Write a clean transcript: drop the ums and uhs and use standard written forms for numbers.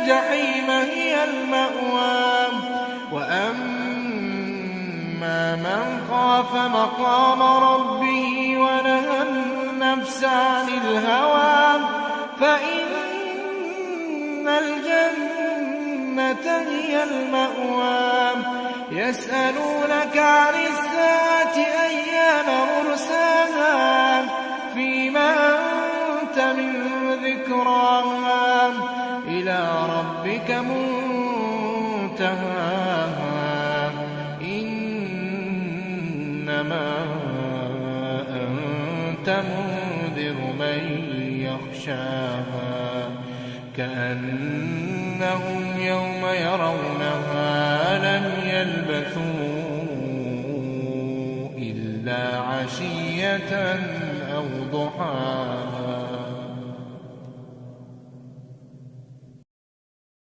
الجحيم هي المأوى وأما من خاف مقام ربه ونهى النفس عن الهوى فإن الجنة هي المأوى يسألونك عن الساعة أيان مرساها فيما أنت من ذكراها إلى ربك منتهاها إنما أنت منذر من يخشاها كأنهم يوم يرونها لم يلبثوا إلا عشية أو ضحاها.